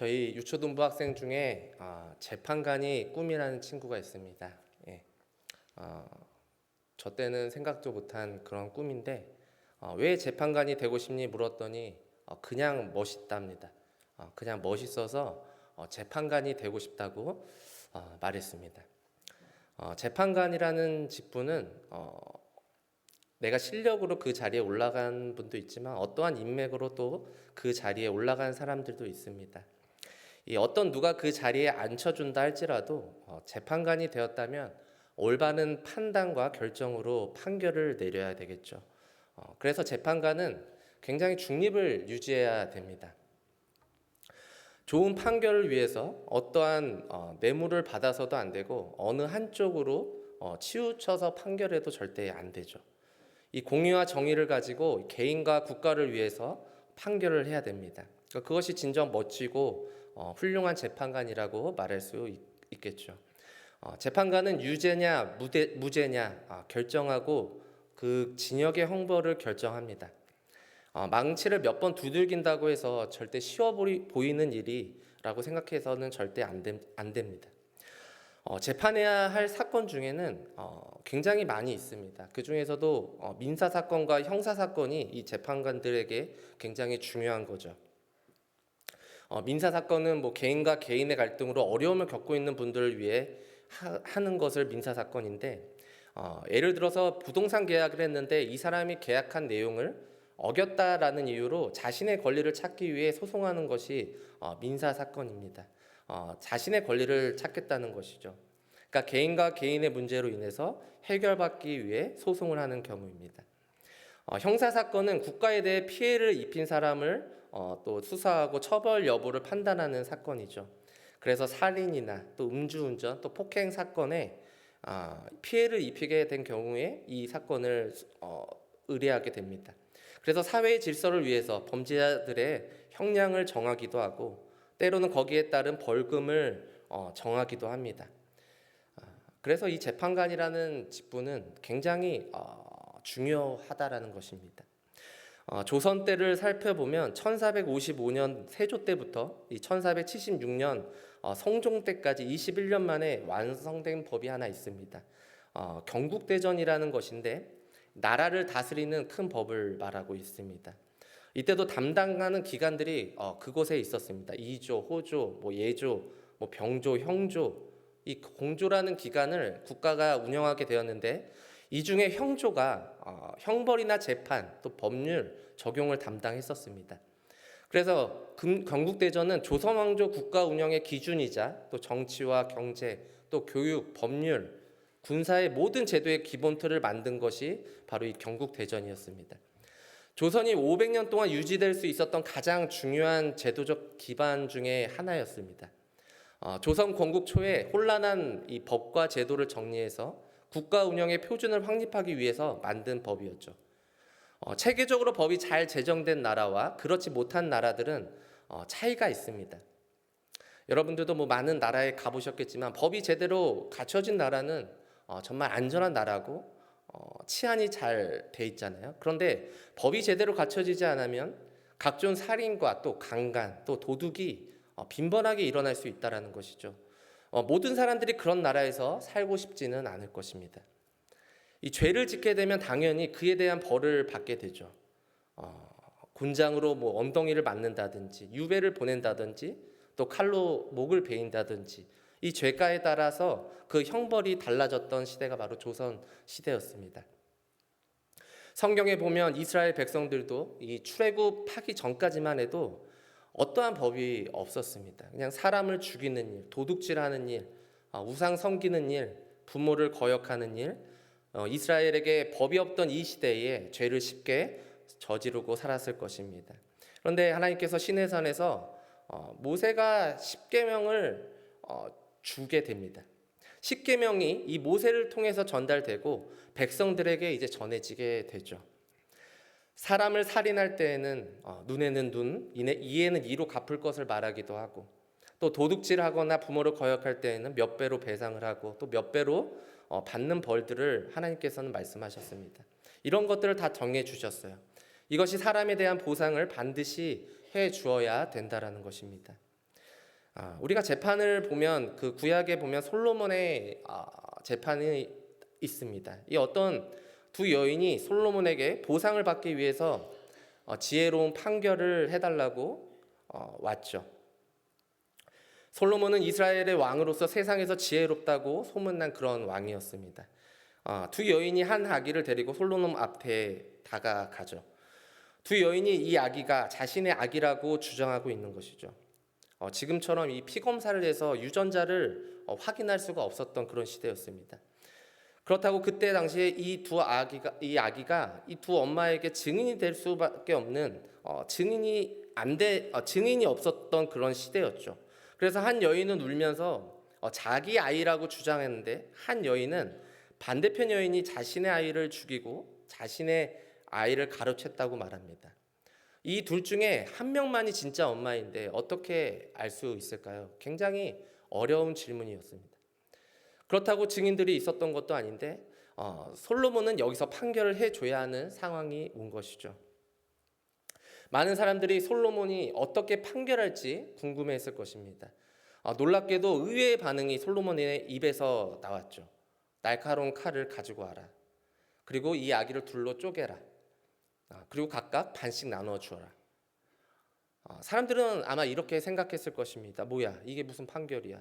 저희 유초등부 학생 중에 재판관이 꿈이라는 친구가 있습니다. 예. 저 때는 생각도 못한 그런 꿈인데 왜 재판관이 되고 싶니 물었더니 그냥 멋있답니다. 그냥 멋있어서 재판관이 되고 싶다고 말했습니다. 재판관이라는 직분은 내가 실력으로 그 자리에 올라간 분도 있지만 어떠한 인맥으로 또 그 자리에 올라간 사람들도 있습니다. 어떤 누가 그 자리에 앉혀준다 할지라도 재판관이 되었다면 올바른 판단과 결정으로 판결을 내려야 되겠죠. 그래서 재판관은 굉장히 중립을 유지해야 됩니다. 좋은 판결을 위해서 어떠한 뇌물을 받아서도 안 되고 어느 한쪽으로 치우쳐서 판결해도 절대 안 되죠. 이 공의와 정의를 가지고 개인과 국가를 위해서 판결을 해야 됩니다. 그것이 진정 멋지고 훌륭한 재판관이라고 말할 수 있겠죠. 재판관은 유죄냐 무죄냐 결정하고 그 징역의 형벌을 결정합니다. 망치를 몇 번 두들긴다고 해서 절대 쉬워 보이는 일이라고 생각해서는 절대 안 됩니다. 재판해야 할 사건 중에는 굉장히 많이 있습니다. 그 중에서도 민사 사건과 형사 사건이 이 재판관들에게 굉장히 중요한 거죠. 민사 사건은 개인과 개인의 갈등으로 어려움을 겪고 있는 분들을 위해 하는 것을 민사 사건인데, 예를 들어서 부동산 계약을 했는데 이 사람이 계약한 내용을 어겼다라는 이유로 자신의 권리를 찾기 위해 소송하는 것이 민사 사건입니다. 자신의 권리를 찾겠다는 것이죠. 그러니까 개인과 개인의 문제로 인해서 해결받기 위해 소송을 하는 경우입니다. 형사 사건은 국가에 대해 피해를 입힌 사람을 또 수사하고 처벌 여부를 판단하는 사건이죠. 그래서 살인이나 또 음주운전, 또 폭행 사건에 피해를 입히게 된 경우에 이 사건을 의뢰하게 됩니다. 그래서 사회의 질서를 위해서 범죄자들의 형량을 정하기도 하고 때로는 거기에 따른 벌금을 정하기도 합니다. 그래서 이 재판관이라는 직분은 굉장히 중요하다라는 것입니다. 조선 때를 살펴보면 1455년 세조 때부터 이 1476년 성종 때까지 21년 만에 완성된 법이 하나 있습니다. 경국대전이라는 것인데 나라를 다스리는 큰 법을 말하고 있습니다. 이때도 담당하는 기관들이 그곳에 있었습니다. 이조, 호조, 예조, 병조, 형조, 이 공조라는 기관을 국가가 운영하게 되었는데 이 중에 형조가 형벌이나 재판 또 법률 적용을 담당했었습니다. 그래서 경국대전은 조선왕조 국가 운영의 기준이자 또 정치와 경제 또 교육, 법률, 군사의 모든 제도의 기본 틀을 만든 것이 바로 이 경국대전이었습니다. 조선이 500년 동안 유지될 수 있었던 가장 중요한 제도적 기반 중에 하나였습니다. 조선 건국 초에 혼란한 이 법과 제도를 정리해서 국가 운영의 표준을 확립하기 위해서 만든 법이었죠. 체계적으로 법이 잘 제정된 나라와 그렇지 못한 나라들은 차이가 있습니다. 여러분들도 많은 나라에 가보셨겠지만 법이 제대로 갖춰진 나라는 정말 안전한 나라고 치안이 잘 돼 있잖아요. 그런데 법이 제대로 갖춰지지 않으면 각종 살인과 또 강간 또 도둑이 빈번하게 일어날 수 있다는 것이죠. 모든 사람들이 그런 나라에서 살고 싶지는 않을 것입니다. 이 죄를 짓게 되면 당연히 그에 대한 벌을 받게 되죠. 곤장으로 엉덩이를 맞는다든지 유배를 보낸다든지 또 칼로 목을 베인다든지 이 죄가에 따라서 그 형벌이 달라졌던 시대가 바로 조선 시대였습니다. 성경에 보면 이스라엘 백성들도 이 출애굽하기 전까지만 해도 어떠한 법이 없었습니다. 그냥 사람을 죽이는 일, 도둑질하는 일, 우상 섬기는 일, 부모를 거역하는 일, 이스라엘에게 법이 없던 이 시대에 죄를 쉽게 저지르고 살았을 것입니다. 그런데 하나님께서 시내산에서 모세가 십계명을 주게 됩니다. 십계명이 이 모세를 통해서 전달되고 백성들에게 이제 전해지게 되죠. 사람을 살인할 때에는 눈에는 눈, 이에는 이로 갚을 것을 말하기도 하고 또 도둑질하거나 부모를 거역할 때에는 몇 배로 배상을 하고 또 몇 배로 받는 벌들을 하나님께서는 말씀하셨습니다. 이런 것들을 다 정해 주셨어요. 이것이 사람에 대한 보상을 반드시 해 주어야 된다라는 것입니다. 우리가 재판을 보면 그 구약에 보면 솔로몬의 재판이 있습니다. 이 어떤 두 여인이 솔로몬에게 보상을 받기 위해서 지혜로운 판결을 해달라고 왔죠. 솔로몬은 이스라엘의 왕으로서 세상에서 지혜롭다고 소문난 그런 왕이었습니다. 두 여인이 한 아기를 데리고 솔로몬 앞에 다가가죠. 두 여인이 이 아기가 자신의 아기라고 주장하고 있는 것이죠. 지금처럼 이 피검사를 해서 유전자를 확인할 수가 없었던 그런 시대였습니다. 그렇다고 그때 당시에 이 아기가 이 두 엄마에게 증인이 될 수밖에 없는 증인이 없었던 그런 시대였죠. 그래서 한 여인은 울면서 자기 아이라고 주장했는데 한 여인은 반대편 여인이 자신의 아이를 죽이고 자신의 아이를 가로챘다고 말합니다. 이 둘 중에 한 명만이 진짜 엄마인데 어떻게 알 수 있을까요? 굉장히 어려운 질문이었습니다. 그렇다고 증인들이 있었던 것도 아닌데 솔로몬은 여기서 판결을 해줘야 하는 상황이 온 것이죠. 많은 사람들이 솔로몬이 어떻게 판결할지 궁금해했을 것입니다. 놀랍게도 의외의 반응이 솔로몬의 입에서 나왔죠. 날카로운 칼을 가지고 와라. 그리고 이 아기를 둘로 쪼개라. 그리고 각각 반씩 나누어 주어라. 사람들은 아마 이렇게 생각했을 것입니다. 뭐야, 이게 무슨 판결이야?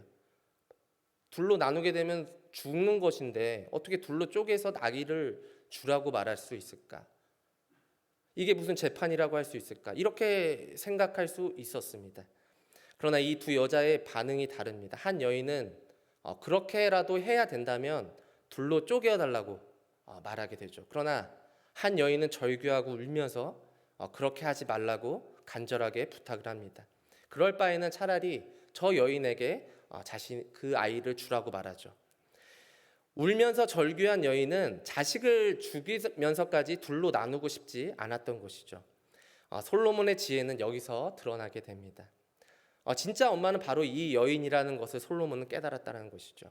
둘로 나누게 되면 죽는 것인데 어떻게 둘로 쪼개서 아기를 주라고 말할 수 있을까? 이게 무슨 재판이라고 할 수 있을까? 이렇게 생각할 수 있었습니다. 그러나 이 두 여자의 반응이 다릅니다. 한 여인은 그렇게라도 해야 된다면 둘로 쪼개어달라고 말하게 되죠. 그러나 한 여인은 절규하고 울면서 그렇게 하지 말라고 간절하게 부탁을 합니다. 그럴 바에는 차라리 저 여인에게 자신 그 아이를 주라고 말하죠. 울면서 절규한 여인은 자식을 죽이면서까지 둘로 나누고 싶지 않았던 것이죠. 솔로몬의 지혜는 여기서 드러나게 됩니다. 진짜 엄마는 바로 이 여인이라는 것을 솔로몬은 깨달았다는 것이죠.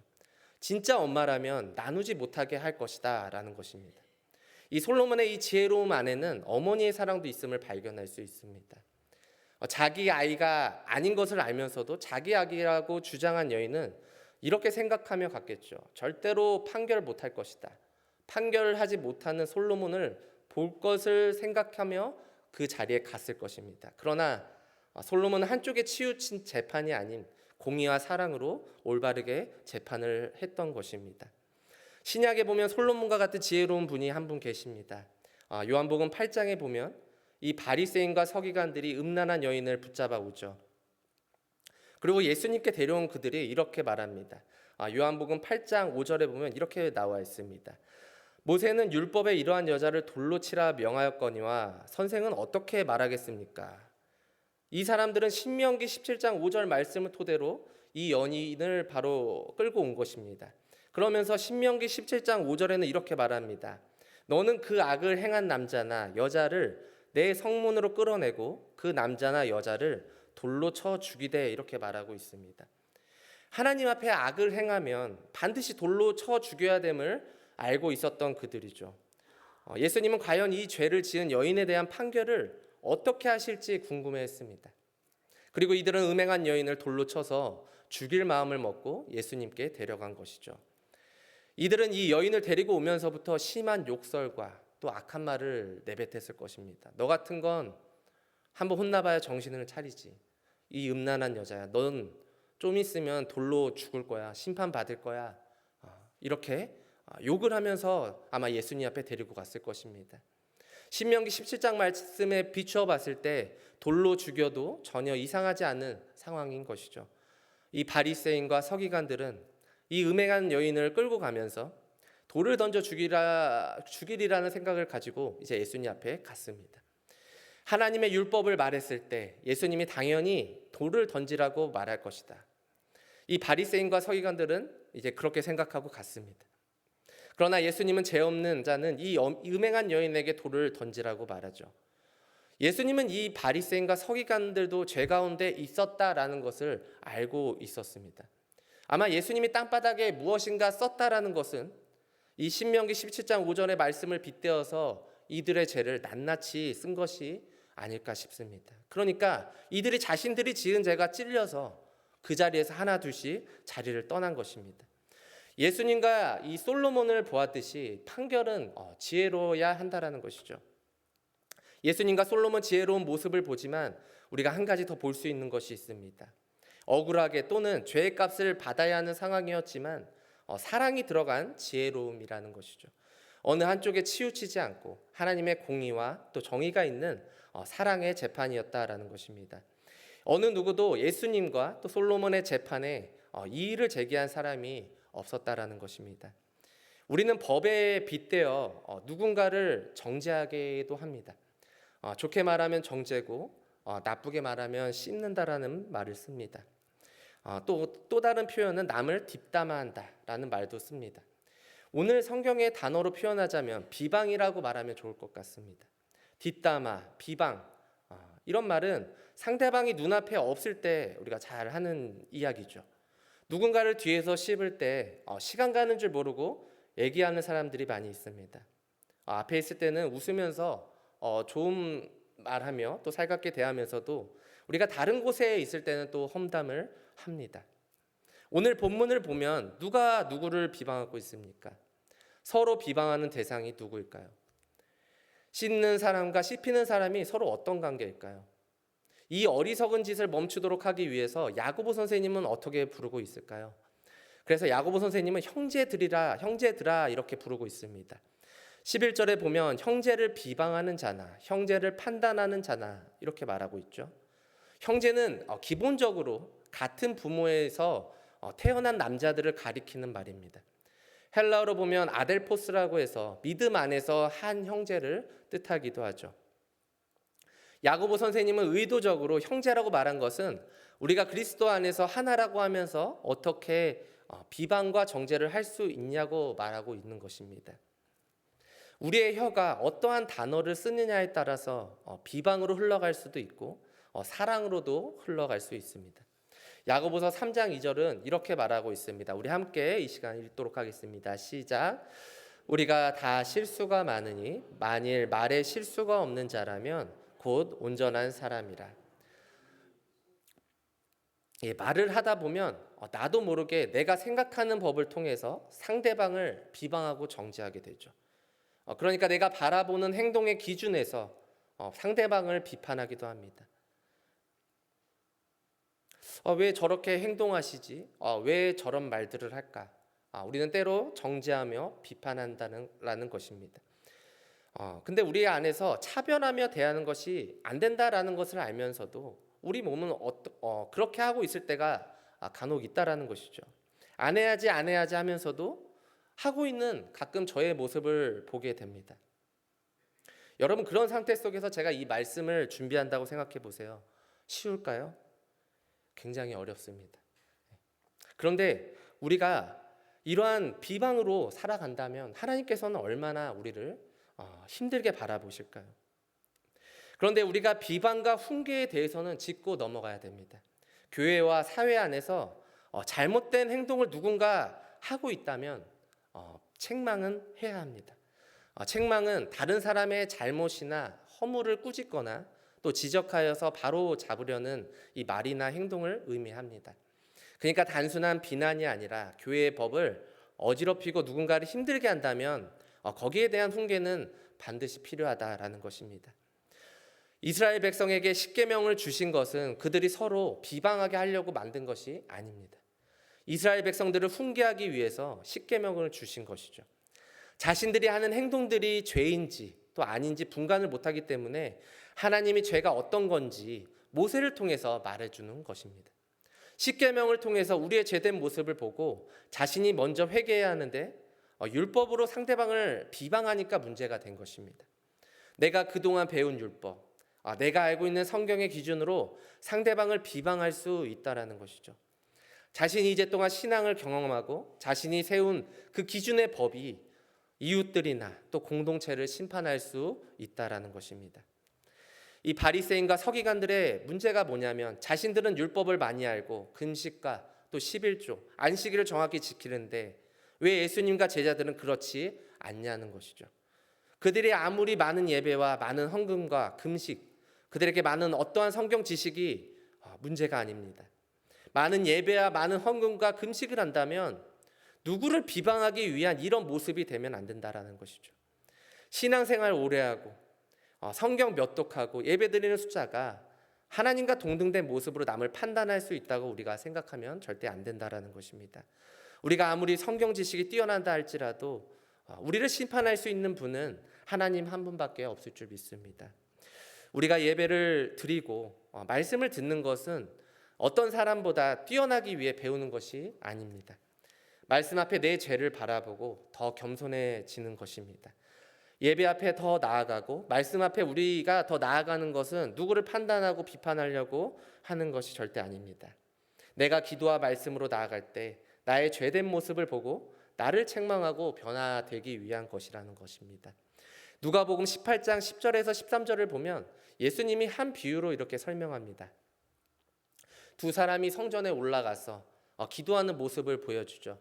진짜 엄마라면 나누지 못하게 할 것이다 라는 것입니다. 이 솔로몬의 이 지혜로움 안에는 어머니의 사랑도 있음을 발견할 수 있습니다. 자기 아이가 아닌 것을 알면서도 자기 아기라고 주장한 여인은 이렇게 생각하며 갔겠죠. 절대로 판결 못할 것이다. 판결을 하지 못하는 솔로몬을 볼 것을 생각하며 그 자리에 갔을 것입니다. 그러나 솔로몬은 한쪽에 치우친 재판이 아닌 공의와 사랑으로 올바르게 재판을 했던 것입니다. 신약에 보면 솔로몬과 같은 지혜로운 분이 한 분 계십니다. 요한복음 8장에 보면 이 바리새인과 서기관들이 음란한 여인을 붙잡아 오죠. 그리고 예수님께 데려온 그들이 이렇게 말합니다. 요한복음 8장 5절에 보면 이렇게 나와 있습니다. 모세는 율법에 이러한 여자를 돌로 치라 명하였거니와 선생은 어떻게 말하겠습니까? 이 사람들은 신명기 17장 5절 말씀을 토대로 이 연인을 바로 끌고 온 것입니다. 그러면서 신명기 17장 5절에는 이렇게 말합니다. 너는 그 악을 행한 남자나 여자를 내 성문으로 끌어내고 그 남자나 여자를 돌로 쳐 죽이되 이렇게 말하고 있습니다. 하나님 앞에 악을 행하면 반드시 돌로 쳐 죽여야 됨을 알고 있었던 그들이죠. 예수님은 과연 이 죄를 지은 여인에 대한 판결을 어떻게 하실지 궁금해했습니다. 그리고 이들은 음행한 여인을 돌로 쳐서 죽일 마음을 먹고 예수님께 데려간 것이죠. 이들은 이 여인을 데리고 오면서부터 심한 욕설과 또 악한 말을 내뱉었을 것입니다. 너 같은 건 한번 혼나봐야 정신을 차리지. 이 음란한 여자야. 넌 좀 있으면 돌로 죽을 거야. 심판받을 거야. 이렇게 욕을 하면서 아마 예수님 앞에 데리고 갔을 것입니다. 신명기 17장 말씀에 비추어 봤을 때 돌로 죽여도 전혀 이상하지 않은 상황인 것이죠. 이 바리새인과 서기관들은 이 음행한 여인을 끌고 가면서 돌을 던져 죽이리라는 생각을 가지고 이제 예수님 앞에 갔습니다. 하나님의 율법을 말했을 때 예수님이 당연히 돌을 던지라고 말할 것이다. 이 바리새인과 서기관들은 이제 그렇게 생각하고 갔습니다. 그러나 예수님은 죄 없는 자는 이 음행한 여인에게 돌을 던지라고 말하죠. 예수님은 이 바리새인과 서기관들도 죄 가운데 있었다라는 것을 알고 있었습니다. 아마 예수님이 땅바닥에 무엇인가 썼다라는 것은 이 신명기 17장 5절의 말씀을 빗대어서 이들의 죄를 낱낱이 쓴 것이 아닐까 싶습니다. 그러니까 이들이 자신들이 지은 죄가 찔려서 그 자리에서 하나 둘씩 자리를 떠난 것입니다. 예수님과 이 솔로몬을 보았듯이 판결은 지혜로워야 한다라는 것이죠. 예수님과 솔로몬 지혜로운 모습을 보지만 우리가 한 가지 더 볼 수 있는 것이 있습니다. 억울하게 또는 죄의 값을 받아야 하는 상황이었지만 사랑이 들어간 지혜로움이라는 것이죠. 어느 한쪽에 치우치지 않고 하나님의 공의와 또 정의가 있는 사랑의 재판이었다라는 것입니다. 어느 누구도 예수님과 또 솔로몬의 재판에 이의를 제기한 사람이 없었다라는 것입니다. 우리는 법에 빗대어 누군가를 정죄하기도 합니다. 좋게 말하면 정죄고 나쁘게 말하면 씹는다라는 말을 씁니다. 또 다른 표현은 남을 뒷담화한다라는 말도 씁니다. 오늘 성경의 단어로 표현하자면 비방이라고 말하면 좋을 것 같습니다. 뒷담화, 비방, 이런 말은 상대방이 눈앞에 없을 때 우리가 잘 하는 이야기죠. 누군가를 뒤에서 씹을 때 시간 가는 줄 모르고 얘기하는 사람들이 많이 있습니다. 앞에 있을 때는 웃으면서 좋은 말하며 또 살갑게 대하면서도 우리가 다른 곳에 있을 때는 또 험담을 합니다. 오늘 본문을 보면 누가 누구를 비방하고 있습니까? 서로 비방하는 대상이 누구일까요? 씹는 사람과 씹히는 사람이 서로 어떤 관계일까요? 이 어리석은 짓을 멈추도록 하기 위해서 야고보 선생님은 어떻게 부르고 있을까요? 그래서 야고보 선생님은 형제들아 이렇게 부르고 있습니다. 11절에 보면 형제를 비방하는 자나 형제를 판단하는 자나 이렇게 말하고 있죠. 형제는 기본적으로 같은 부모에서 태어난 남자들을 가리키는 말입니다. 헬라어로 보면 아델포스라고 해서 믿음 안에서 한 형제를 뜻하기도 하죠. 야고보 선생님은 의도적으로 형제라고 말한 것은 우리가 그리스도 안에서 하나라고 하면서 어떻게 비방과 정죄를 할 수 있냐고 말하고 있는 것입니다. 우리의 혀가 어떠한 단어를 쓰느냐에 따라서 비방으로 흘러갈 수도 있고 사랑으로도 흘러갈 수 있습니다. 야고보서 3장 2절은 이렇게 말하고 있습니다. 우리 함께 이 시간 읽도록 하겠습니다. 시작. 우리가 다 실수가 많으니 만일 말에 실수가 없는 자라면 곧 온전한 사람이라. 말을 하다 보면 나도 모르게 내가 생각하는 법을 통해서 상대방을 비방하고 정죄하게 되죠. 그러니까 내가 바라보는 행동의 기준에서 상대방을 비판하기도 합니다. 왜 저렇게 행동하시지? 왜 저런 말들을 할까? 우리는 때로 정죄하며 비판한다는 것입니다. 근데 우리 안에서 차별하며 대하는 것이 안 된다라는 것을 알면서도 우리 몸은 그렇게 하고 있을 때가 간혹 있다라는 것이죠. 안 해야지 하면서도 하고 있는 가끔 저의 모습을 보게 됩니다. 여러분, 그런 상태 속에서 제가 이 말씀을 준비한다고 생각해 보세요. 쉬울까요? 굉장히 어렵습니다. 그런데 우리가 이러한 비방으로 살아간다면 하나님께서는 얼마나 우리를 힘들게 바라보실까요? 그런데 우리가 비방과 훈계에 대해서는 짚고 넘어가야 됩니다. 교회와 사회 안에서 잘못된 행동을 누군가 하고 있다면 책망은 해야 합니다. 책망은 다른 사람의 잘못이나 허물을 꾸짖거나 또 지적하여서 바로 잡으려는 이 말이나 행동을 의미합니다. 그러니까 단순한 비난이 아니라 교회의 법을 어지럽히고 누군가를 힘들게 한다면 거기에 대한 훈계는 반드시 필요하다라는 것입니다. 이스라엘 백성에게 십계명을 주신 것은 그들이 서로 비방하게 하려고 만든 것이 아닙니다. 이스라엘 백성들을 훈계하기 위해서 십계명을 주신 것이죠. 자신들이 하는 행동들이 죄인지 또 아닌지 분간을 못하기 때문에 하나님이 죄가 어떤 건지 모세를 통해서 말해주는 것입니다. 십계명을 통해서 우리의 죄된 모습을 보고 자신이 먼저 회개해야 하는데 율법으로 상대방을 비방하니까 문제가 된 것입니다. 내가 그동안 배운 율법, 내가 알고 있는 성경의 기준으로 상대방을 비방할 수 있다라는 것이죠. 자신이 이제 동안 신앙을 경험하고 자신이 세운 그 기준의 법이 이웃들이나 또 공동체를 심판할 수 있다라는 것입니다. 이 바리새인과 서기관들의 문제가 뭐냐면 자신들은 율법을 많이 알고 금식과 또 11조, 안식일을 정확히 지키는데 왜 예수님과 제자들은 그렇지 않냐는 것이죠. 그들이 아무리 많은 예배와 많은 헌금과 금식, 그들에게 많은 어떠한 성경 지식이 문제가 아닙니다. 많은 예배와 많은 헌금과 금식을 한다면 누구를 비방하기 위한 이런 모습이 되면 안 된다라는 것이죠. 신앙생활 오래 하고 성경 몇 독하고 예배드리는 숫자가 하나님과 동등된 모습으로 남을 판단할 수 있다고 우리가 생각하면 절대 안 된다라는 것입니다. 우리가 아무리 성경 지식이 뛰어난다 할지라도 우리를 심판할 수 있는 분은 하나님 한 분밖에 없을 줄 믿습니다. 우리가 예배를 드리고 말씀을 듣는 것은 어떤 사람보다 뛰어나기 위해 배우는 것이 아닙니다. 말씀 앞에 내 죄를 바라보고 더 겸손해지는 것입니다. 예배 앞에 더 나아가고 말씀 앞에 우리가 더 나아가는 것은 누구를 판단하고 비판하려고 하는 것이 절대 아닙니다. 내가 기도와 말씀으로 나아갈 때 나의 죄된 모습을 보고 나를 책망하고 변화되기 위한 것이라는 것입니다. 누가복음 18장 10절에서 13절을 보면 예수님이 한 비유로 이렇게 설명합니다. 두 사람이 성전에 올라가서 기도하는 모습을 보여주죠.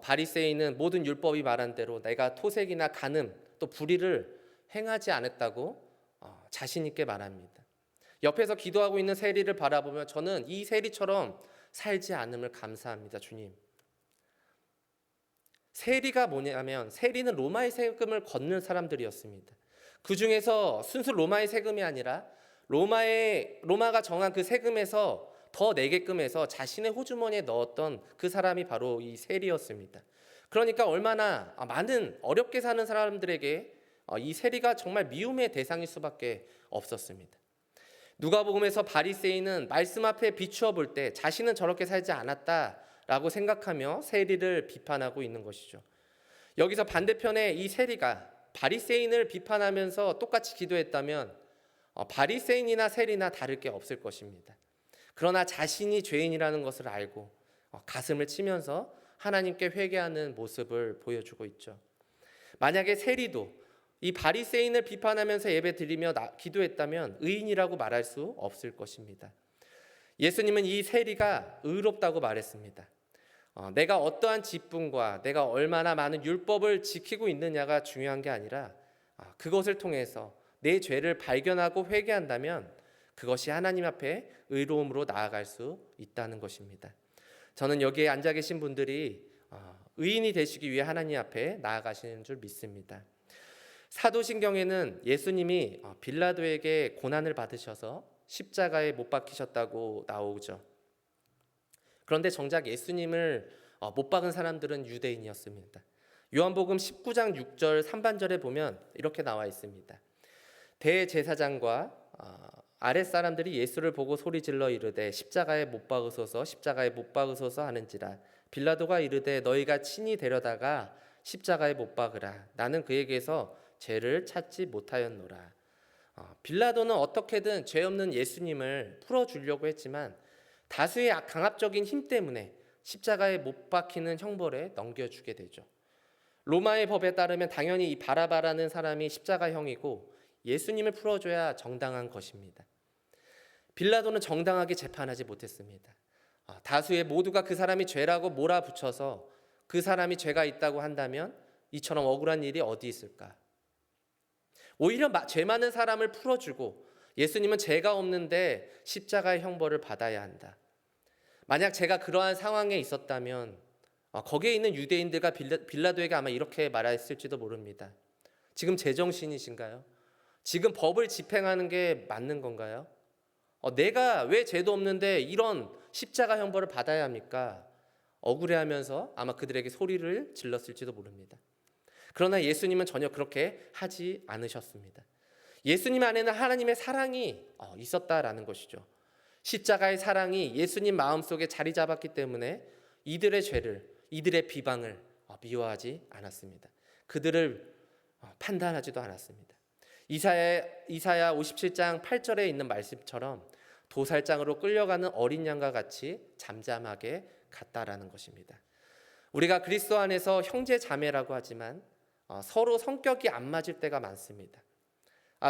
바리새인은 모든 율법이 말한 대로 내가 토색이나 간음 또 불의를 행하지 않았다고 자신 있게 말합니다. 옆에서 기도하고 있는 세리를 바라보며 저는 이 세리처럼 살지 않음을 감사합니다, 주님. 세리가 뭐냐면 세리는 로마의 세금을 걷는 사람들이었습니다. 그 중에서 순수 로마의 세금이 아니라 로마가 정한 그 세금에서 더 내게끔 해서 자신의 호주머니에 넣었던 그 사람이 바로 이 세리였습니다. 그러니까 얼마나 많은 어렵게 사는 사람들에게 이 세리가 정말 미움의 대상일 수밖에 없었습니다. 누가복음에서 바리새인은 말씀 앞에 비추어 볼 때 자신은 저렇게 살지 않았다라고 생각하며 세리를 비판하고 있는 것이죠. 여기서 반대편에 이 세리가 바리새인을 비판하면서 똑같이 기도했다면 바리새인이나 세리나 다를 게 없을 것입니다. 그러나 자신이 죄인이라는 것을 알고 가슴을 치면서 하나님께 회개하는 모습을 보여주고 있죠. 만약에 세리도 이 바리새인을 비판하면서 예배드리며 기도했다면 의인이라고 말할 수 없을 것입니다. 예수님은 이 세리가 의롭다고 말했습니다. 내가 어떠한 직분과 내가 얼마나 많은 율법을 지키고 있느냐가 중요한 게 아니라 그것을 통해서 내 죄를 발견하고 회개한다면 그것이 하나님 앞에 의로움으로 나아갈 수 있다는 것입니다. 저는 여기에 앉아 계신 분들이 의인이 되시기 위해 하나님 앞에 나아가시는 줄 믿습니다. 사도신경에는 예수님이 빌라도에게 고난을 받으셔서 십자가에 못 박히셨다고 나오죠. 그런데 정작 예수님을 못 박은 사람들은 유대인이었습니다. 요한복음 19장 6절 3반절에 보면 이렇게 나와 있습니다. 대제사장과 아랫사람들이 예수를 보고 소리질러 이르되 십자가에 못 박으소서 십자가에 못 박으소서 하는지라 빌라도가 이르되 너희가 친히 데려다가 십자가에 못 박으라 나는 그에게서 죄를 찾지 못하였노라. 빌라도는 어떻게든 죄 없는 예수님을 풀어주려고 했지만 다수의 강압적인 힘 때문에 십자가에 못 박히는 형벌에 넘겨주게 되죠. 로마의 법에 따르면 당연히 이 바라바라는 사람이 십자가형이고 예수님을 풀어줘야 정당한 것입니다. 빌라도는 정당하게 재판하지 못했습니다. 다수의 모두가 그 사람이 죄라고 몰아붙여서 그 사람이 죄가 있다고 한다면 이처럼 억울한 일이 어디 있을까? 오히려 죄 많은 사람을 풀어주고 예수님은 죄가 없는데 십자가의 형벌을 받아야 한다. 만약 제가 그러한 상황에 있었다면 거기에 있는 유대인들과 빌라도에게 아마 이렇게 말했을지도 모릅니다. 지금 제정신이신가요? 지금 법을 집행하는 게 맞는 건가요? 내가 왜 죄도 없는데 이런 십자가 형벌을 받아야 합니까? 억울해하면서 아마 그들에게 소리를 질렀을지도 모릅니다. 그러나 예수님은 전혀 그렇게 하지 않으셨습니다. 예수님 안에는 하나님의 사랑이 있었다라는 것이죠. 십자가의 사랑이 예수님 마음속에 자리 잡았기 때문에 이들의 죄를, 이들의 비방을 미워하지 않았습니다. 그들을 판단하지도 않았습니다. 이사야 57장 8절에 있는 말씀처럼 도살장으로 끌려가는 어린 양과 같이 잠잠하게 갔다라는 것입니다. 우리가 그리스도 안에서 형제 자매라고 하지만 서로 성격이 안 맞을 때가 많습니다.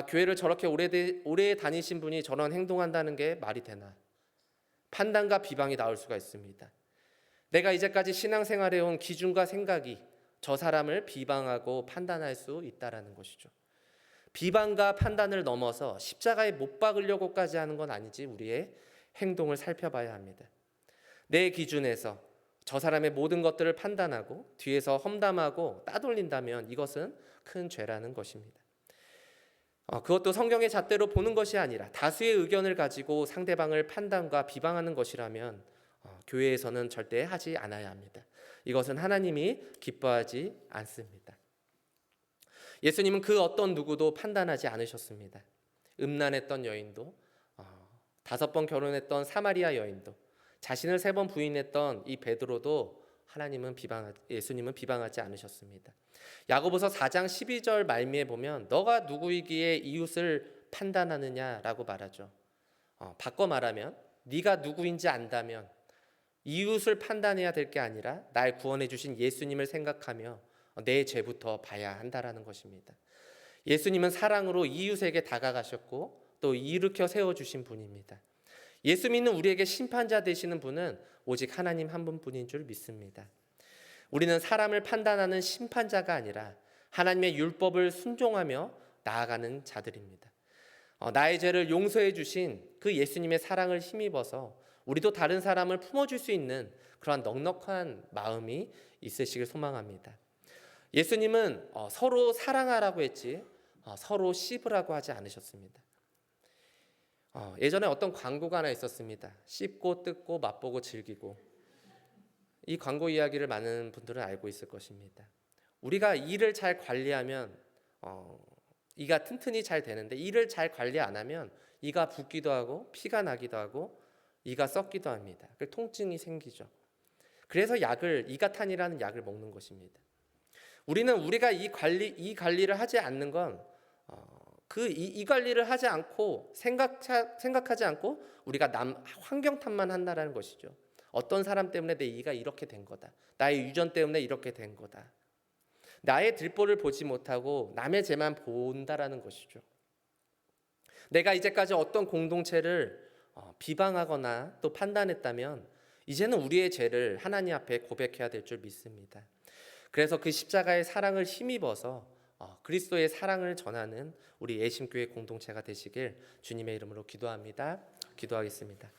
교회를 저렇게 오래 다니신 분이 저런 행동한다는 게 말이 되나? 판단과 비방이 나올 수가 있습니다. 내가 이제까지 신앙생활해 온 기준과 생각이 저 사람을 비방하고 판단할 수 있다라는 것이죠. 비방과 판단을 넘어서 십자가에 못 박으려고까지 하는 건 아니지 우리의 행동을 살펴봐야 합니다. 내 기준에서 저 사람의 모든 것들을 판단하고 뒤에서 험담하고 따돌린다면 이것은 큰 죄라는 것입니다. 그것도 성경의 잣대로 보는 것이 아니라 다수의 의견을 가지고 상대방을 판단과 비방하는 것이라면 교회에서는 절대 하지 않아야 합니다. 이것은 하나님이 기뻐하지 않습니다. 예수님은 그 어떤 누구도 판단하지 않으셨습니다. 음란했던 여인도, 5번 결혼했던 사마리아 여인도, 자신을 3번 부인했던 이 베드로도 예수님은 비방하지 않으셨습니다. 야고보서 4장 12절 말미에 보면 너가 누구이기에 이웃을 판단하느냐라고 말하죠. 바꿔 말하면 네가 누구인지 안다면 이웃을 판단해야 될 게 아니라 날 구원해 주신 예수님을 생각하며 내 죄부터 봐야 한다라는 것입니다. 예수님은 사랑으로 이웃에게 다가가셨고 또 일으켜 세워주신 분입니다. 예수 믿는 우리에게 심판자 되시는 분은 오직 하나님 한 분뿐인 줄 믿습니다. 우리는 사람을 판단하는 심판자가 아니라 하나님의 율법을 순종하며 나아가는 자들입니다. 나의 죄를 용서해 주신 그 예수님의 사랑을 힘입어서 우리도 다른 사람을 품어줄 수 있는 그러한 넉넉한 마음이 있으시길 소망합니다. 예수님은 서로 사랑하라고 했지 서로 씹으라고 하지 않으셨습니다. 예전에 어떤 광고가 하나 있었습니다. 씹고 뜯고 맛보고 즐기고. 이 광고 이야기를 많은 분들은 알고 있을 것입니다. 우리가 이를 잘 관리하면 이가 튼튼히 잘 되는데 이를 잘 관리 안 하면 이가 붓기도 하고 피가 나기도 하고 이가 썩기도 합니다. 통증이 생기죠. 그래서 이가탄이라는 약을 먹는 것입니다. 우리가 이 관리를 하지 않는 건 이 관리를 하지 않고 생각하지 않고 우리가 환경 탓만 한다라는 것이죠. 어떤 사람 때문에 내 이가 이렇게 된 거다. 나의 유전 때문에 이렇게 된 거다. 나의 들보를 보지 못하고 남의 죄만 본다라는 것이죠. 내가 이제까지 어떤 공동체를 비방하거나 또 판단했다면 이제는 우리의 죄를 하나님 앞에 고백해야 될 줄 믿습니다. 그래서 그 십자가의 사랑을 힘입어서 그리스도의 사랑을 전하는 우리 예심교회 공동체가 되시길 주님의 이름으로 기도합니다. 기도하겠습니다.